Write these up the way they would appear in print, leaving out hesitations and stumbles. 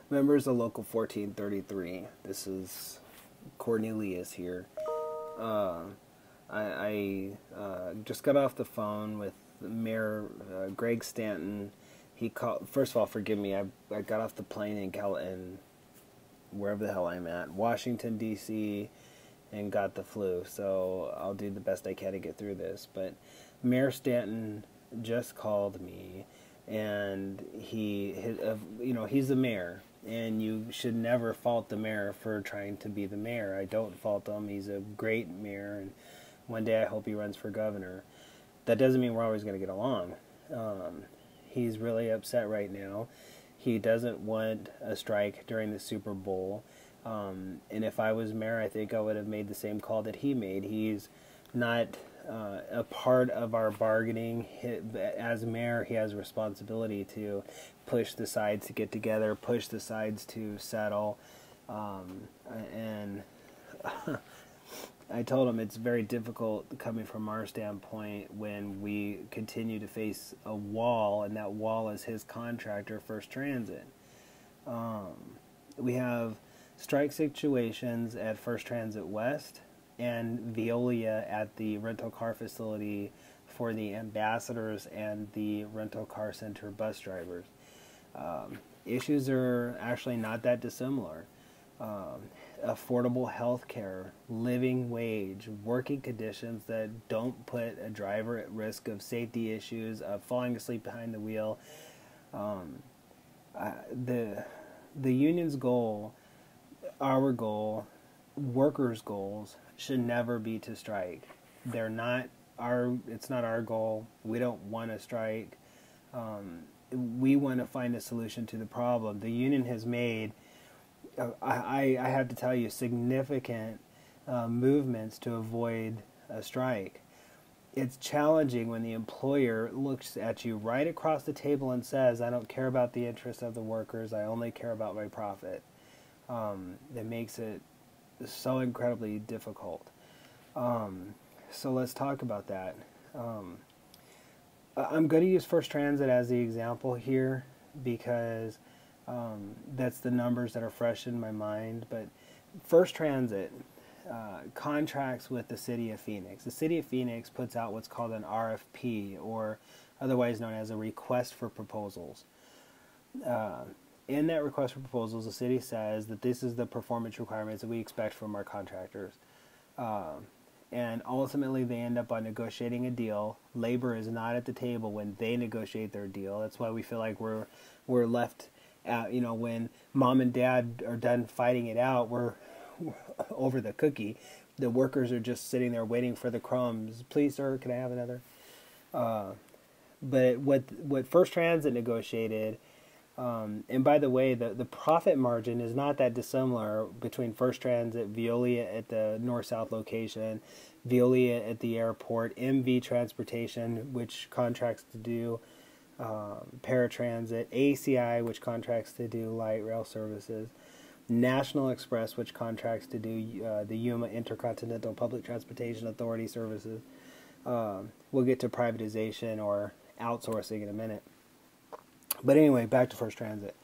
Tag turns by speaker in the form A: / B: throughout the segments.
A: Members of Local 1433. This is Cornelius here. I just got off the phone with Mayor Greg Stanton. He called. First of all, forgive me. I got off the plane in wherever the hell I'm at, Washington D.C., and got the flu. So I'll do the best I can to get through this. But Mayor Stanton just called me, and he's the mayor. And you should never fault the mayor for trying to be the mayor. I don't fault him. He's a great mayor, and one day I hope he runs for governor. That doesn't mean we're always going to get along. He's really upset right now. He doesn't want a strike during the Super Bowl. And if I was mayor, I think I would have made the same call that he made. He's not a part of our bargaining. As mayor, he has a responsibility to push the sides to get together, push the sides to settle. And I told him it's very difficult coming from our standpoint when we continue to face a wall, and that wall is his contractor, First Transit. We have strike situations at First Transit West and Veolia at the rental car facility for the ambassadors and the rental car center bus drivers. Issues are actually not that dissimilar. Affordable health care, living wage, working conditions that don't put a driver at risk of safety issues, of falling asleep behind the wheel. The union's goal, our goal, workers' goals should never be to strike. It's not our goal. We don't want to strike. We want to find a solution to the problem. The union has made, I have to tell you, significant movements to avoid a strike. It's challenging when the employer looks at you right across the table and says, I don't care about the interests of the workers, I only care about my profit. That makes it so incredibly difficult. So let's talk about that. I'm going to use First Transit as the example here because that's the numbers that are fresh in my mind. But First Transit contracts with the City of Phoenix. The City of Phoenix puts out what's called an RFP, or otherwise known as a request for proposals. In that request for proposals, the city says that this is the performance requirements that we expect from our contractors. And ultimately, they end up on negotiating a deal. Labor is not at the table when they negotiate their deal. That's why we feel like we're left out. When mom and dad are done fighting it out, we're over the cookie. The workers are just sitting there waiting for the crumbs. Please, sir, can I have another? But what First Transit negotiated. And by the way, the profit margin is not that dissimilar between First Transit, Veolia at the north-south location, Veolia at the airport, MV Transportation, which contracts to do paratransit, ACI, which contracts to do light rail services, National Express, which contracts to do the Yuma Intercontinental Public Transportation Authority services. We'll get to privatization or outsourcing in a minute. But anyway, back to First Transit.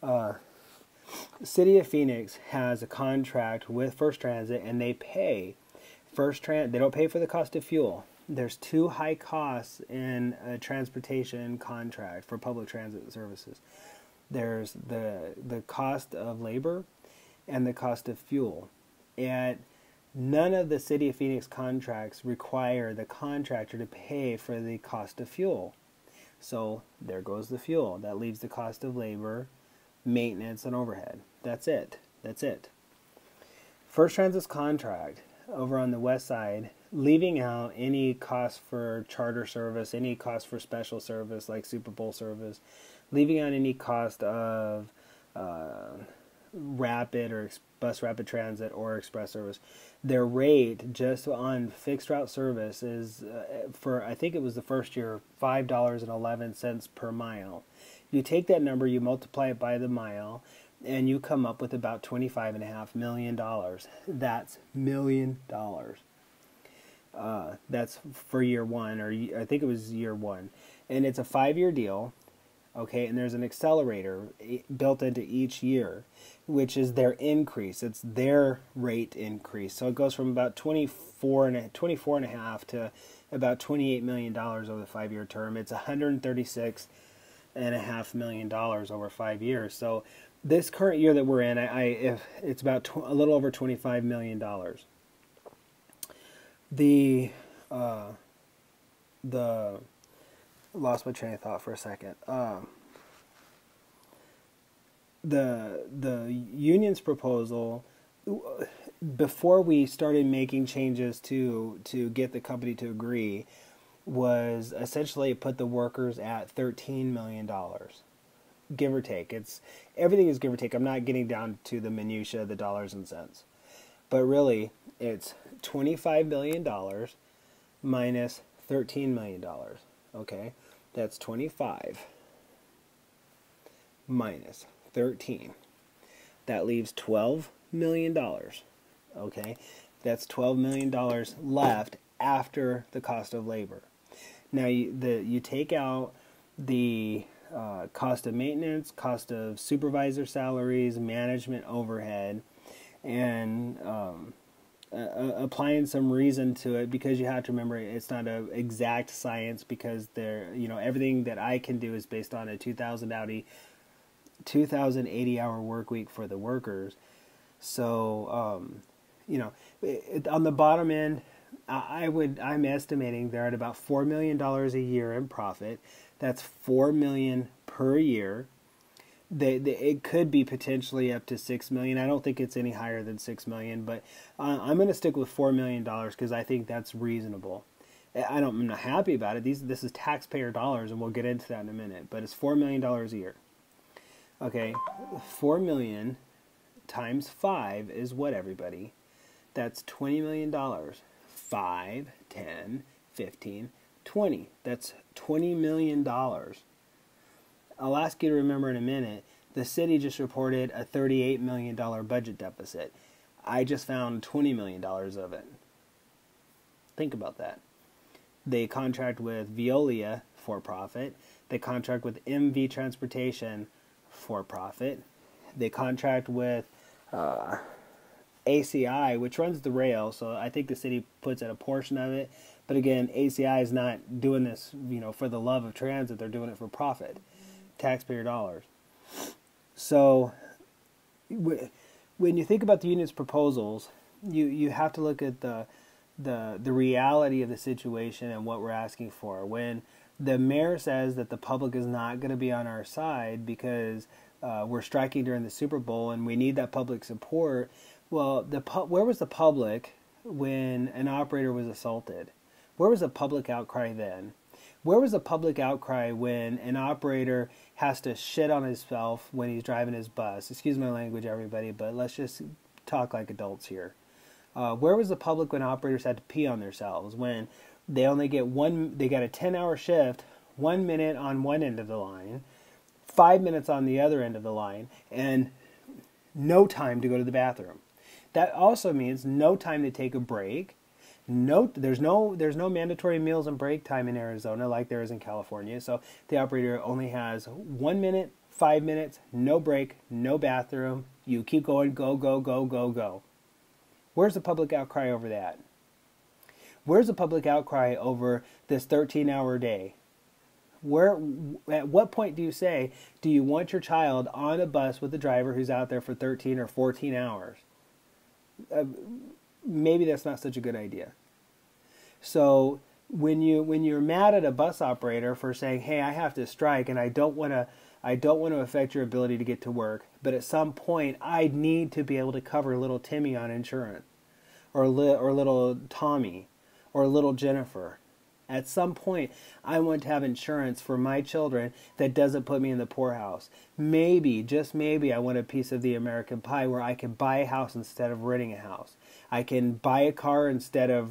A: The City of Phoenix has a contract with First Transit, and they pay First Transit. They don't pay for the cost of fuel. There's two high costs in a transportation contract for public transit services. There's the cost of labor and the cost of fuel. And none of the City of Phoenix contracts require the contractor to pay for the cost of fuel. So there goes the fuel. That leaves the cost of labor, maintenance, and overhead. That's it. First Transit's contract over on the west side, leaving out any cost for charter service, any cost for special service like SuperBowl service, leaving out any cost of rapid or bus rapid transit or express service. Their rate just on fixed route service is for, I think it was the first year, $5.11 per mile. You take that number, you multiply it by the mile, and you come up with about $25.5 million. That's $1 million. That's for year one, or I think it was year one. And it's a 5-year deal. Okay, and there's an accelerator built into each year, which is their increase. It's their rate increase. So it goes from about 24 and a half to about $28 million over the 5-year term. It's $136.5 million over 5 years. So this current year that we're in, if it's about a little over $25 million. The lost my train of thought for a second. The union's proposal, before we started making changes to get the company to agree, was essentially put the workers at $13 million, give or take. Everything is give or take. I'm not getting down to the minutia, the dollars and cents, but really it's $25 million minus $13 million. Okay, that's 25 minus 13. That leaves $12 million. Okay, that's $12 million left after the cost of labor. Now you take out the cost of maintenance, cost of supervisor salaries, management overhead, and applying some reason to it, because you have to remember it's not an exact science, because everything that I can do is based on a 2,080-hour work week for the workers. So on the bottom end, I'm estimating they're at about $4 million a year in profit. That's $4 million per year. It could be potentially up to $6 million. I don't think it's any higher than $6 million, but I'm going to stick with $4 million because I think that's reasonable. I'm not happy about it. This is taxpayer dollars, and we'll get into that in a minute. But it's $4 million a year. Okay, 4 million times 5 is what, everybody? That's $20 million. 5, 10, 15, 20. That's $20 million. I'll ask you to remember in a minute, the city just reported a $38 million budget deficit. I just found $20 million of it. Think about that. They contract with Veolia for profit. They contract with MV Transportation for profit. They contract with ACI, which runs the rail, so I think the city puts in a portion of it. But again, ACI is not doing this, for the love of transit. They're doing it for profit, taxpayer dollars. So when you think about the union's proposals, you have to look at the reality of the situation and what we're asking for. When the mayor says that the public is not going to be on our side because we're striking during the Super Bowl and we need that public support, well, where was the public when an operator was assaulted? Where was the public outcry then? Where was the public outcry when an operator has to shit on himself when he's driving his bus? Excuse my language, everybody, but let's just talk like adults here. Where was the public when operators had to pee on themselves? When they only get they got a 10-hour shift, 1 minute on one end of the line, 5 minutes on the other end of the line, and no time to go to the bathroom. That also means no time to take a break. There's no mandatory meals and break time in Arizona like there is in California. So the operator only has 1 minute, 5 minutes, no break, no bathroom. You keep going, go, go, go, go, go. Where's the public outcry over that? Where's the public outcry over this 13-hour day? At what point do you say, do you want your child on a bus with a driver who's out there for 13 or 14 hours? Maybe that's not such a good idea. So when you're mad at a bus operator for saying, "Hey, I have to strike and I don't want to affect your ability to get to work, but at some point I need to be able to cover little Timmy on insurance, or little Tommy, or little Jennifer. At some point, I want to have insurance for my children that doesn't put me in the poorhouse. Maybe, just maybe, I want a piece of the American pie where I can buy a house instead of renting a house. I can buy a car instead a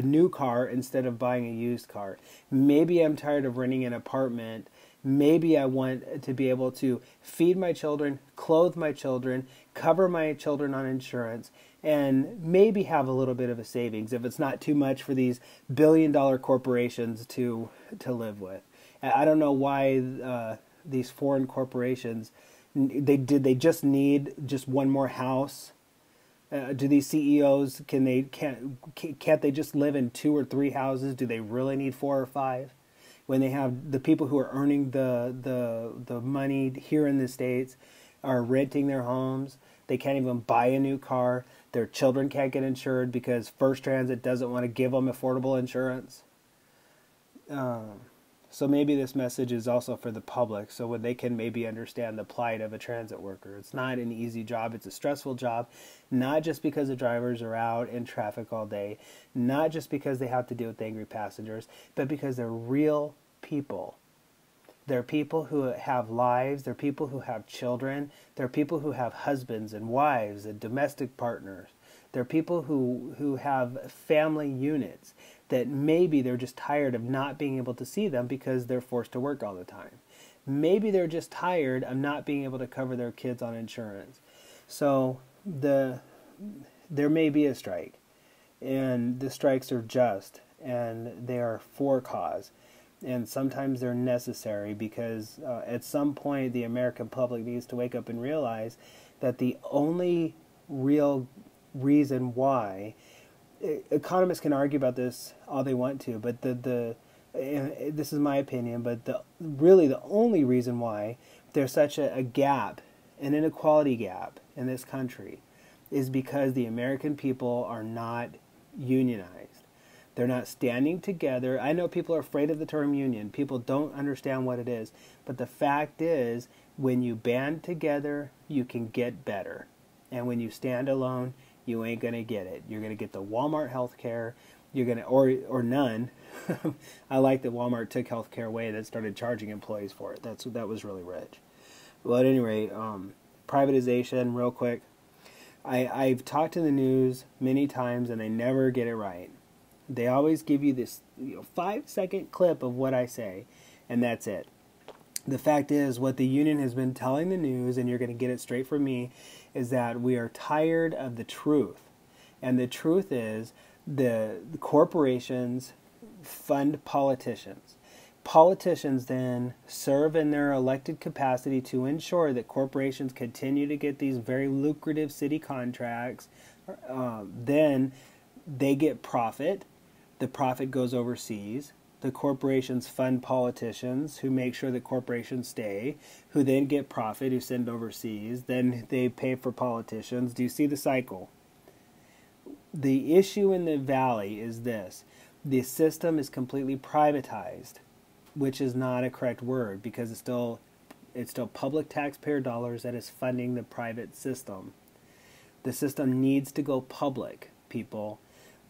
A: new car instead of buying a used car. Maybe I'm tired of renting an apartment. Maybe I want to be able to feed my children, clothe my children, cover my children on insurance, and maybe have a little bit of a savings if it's not too much for these billion-dollar corporations to live with." I don't know why these foreign corporations, did they just need just one more house? Do these CEOs can't they just live in 2 or 3 houses? Do they really need 4 or 5? When they have the people who are earning the money here in the States are renting their homes, they can't even buy a new car. Their children can't get insured because First Transit doesn't want to give them affordable insurance. So maybe this message is also for the public, so when they can maybe understand the plight of a transit worker. It's not an easy job. It's a stressful job, not just because the drivers are out in traffic all day, not just because they have to deal with angry passengers, but because they're real people. They're people who have lives. They're people who have children. They're people who have husbands and wives and domestic partners. They're people who have family units that maybe they're just tired of not being able to see them because they're forced to work all the time. Maybe they're just tired of not being able to cover their kids on insurance. So there may be a strike, and the strikes are just, and they are for cause. And sometimes they're necessary because at some point the American public needs to wake up and realize that the only real reason why, economists can argue about this all they want to, but this is my opinion, but really the only reason why there's such a gap, an inequality gap in this country, is because the American people are not unionized. They're not standing together. I know people are afraid of the term union. People don't understand what it is. But the fact is, when you band together, you can get better. And when you stand alone, you ain't going to get it. You're going to get the Walmart health care. You're going to, or none. I like that Walmart took health care away that started charging employees for it. That was really rich. Well, at any rate, privatization, real quick. I've talked in the news many times and they never get it right. They always give you this 5-second clip of what I say, and that's it. The fact is, what the union has been telling the news, and you're going to get it straight from me, is that we are tired of the truth. And the truth is the corporations fund politicians. Politicians then serve in their elected capacity to ensure that corporations continue to get these very lucrative city contracts. Then they get profit. The profit goes overseas. The corporations fund politicians who make sure that corporations stay, who then get profit, who send overseas. Then they pay for politicians. Do you see the cycle? The issue in the Valley is this. The system is completely privatized, which is not a correct word because it's still public taxpayer dollars that is funding the private system. The system needs to go public, people.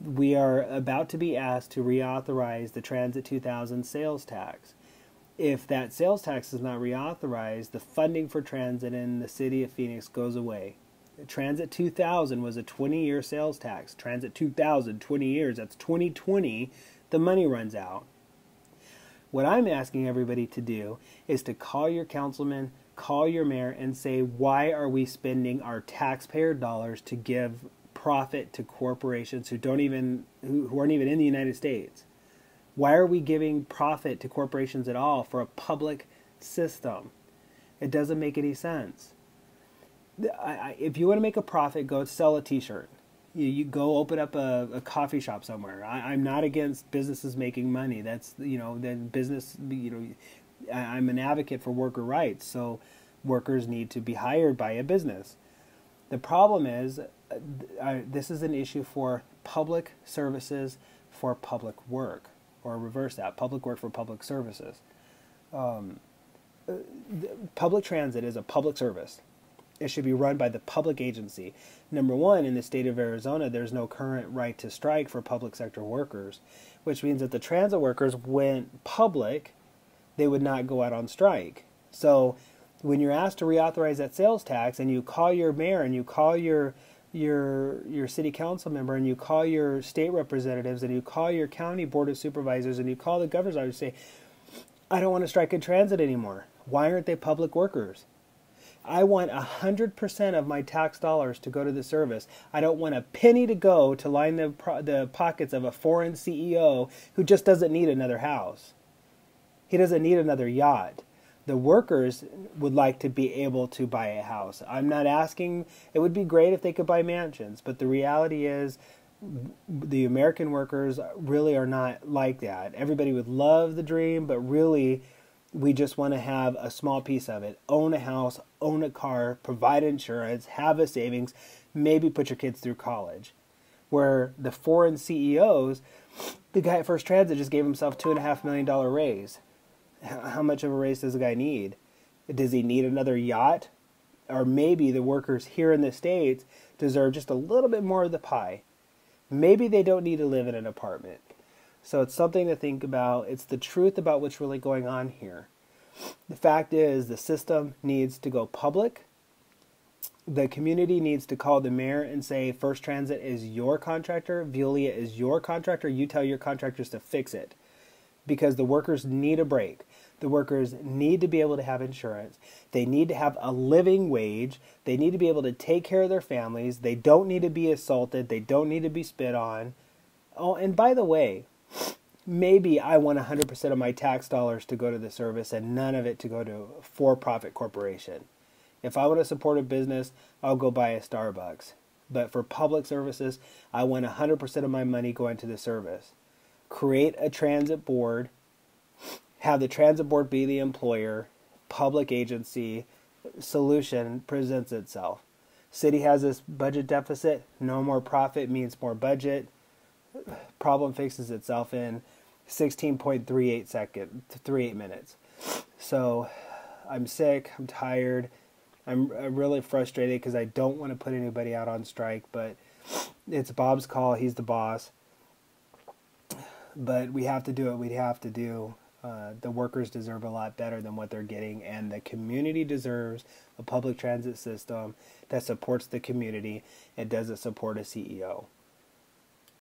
A: We are about to be asked to reauthorize the Transit 2000 sales tax. If that sales tax is not reauthorized, the funding for transit in the city of Phoenix goes away. Transit 2000 was a 20-year sales tax. Transit 2000, 20 years, that's 2020, the money runs out. What I'm asking everybody to do is to call your councilman, call your mayor, and say, why are we spending our taxpayer dollars to give profit to corporations who aren't even in the United States? Why are we giving profit to corporations at all for a public system? It doesn't make any sense. If you want to make a profit, go sell a t-shirt. You go open up a coffee shop somewhere. I'm not against businesses making money. That's, then business, I'm an advocate for worker rights. So workers need to be hired by a business. The problem is, this is an issue for public services for public work, or reverse that, public work for public services. Public transit is a public service. It should be run by the public agency. Number one, in the state of Arizona, there's no current right to strike for public sector workers, which means that the transit workers went public, they would not go out on strike. So when you're asked to reauthorize that sales tax and you call your mayor and you call your city council member and you call your state representatives and you call your county board of supervisors and you call the governor's office and say, I don't want to strike in transit anymore. Why aren't they public workers? I want 100% of my tax dollars to go to the service. I don't want a penny to go to line the pockets of a foreign CEO who just doesn't need another house. He doesn't need another yacht. The workers would like to be able to buy a house. I'm not asking, it would be great if they could buy mansions, but the reality is the American workers really are not like that. Everybody would love the dream, but really we just want to have a small piece of it. Own a house, own a car, provide insurance, have a savings, maybe put your kids through college. Where the foreign CEOs, the guy at First Transit just gave himself $2.5 million raise. How much of a raise does the guy need? Does he need another yacht? Or maybe the workers here in the States deserve just a little bit more of the pie. Maybe they don't need to live in an apartment. So it's something to think about. It's the truth about what's really going on here. The fact is the system needs to go public. The community needs to call the mayor and say, First Transit is your contractor, Veolia is your contractor, you tell your contractors to fix it. Because the workers need a break. The workers need to be able to have insurance. They need to have a living wage. They need to be able to take care of their families. They don't need to be assaulted. They don't need to be spit on. Oh, and by the way, maybe I want 100% of my tax dollars to go to the service and none of it to go to a for-profit corporation. If I want to support a business, I'll go buy a Starbucks. But for public services, I want 100% of my money going to the service. Create a transit board. Have the transit board be the employer. Public agency. Solution presents itself. City has this budget deficit. No more profit means more budget. Problem fixes itself in 16.38 minutes. So I'm sick. I'm tired. I'm really frustrated because I don't want to put anybody out on strike, but it's Bob's call. He's the boss. But we have to do what we have to do. The workers deserve a lot better than what they're getting, and the community deserves a public transit system that supports the community and doesn't support a CEO.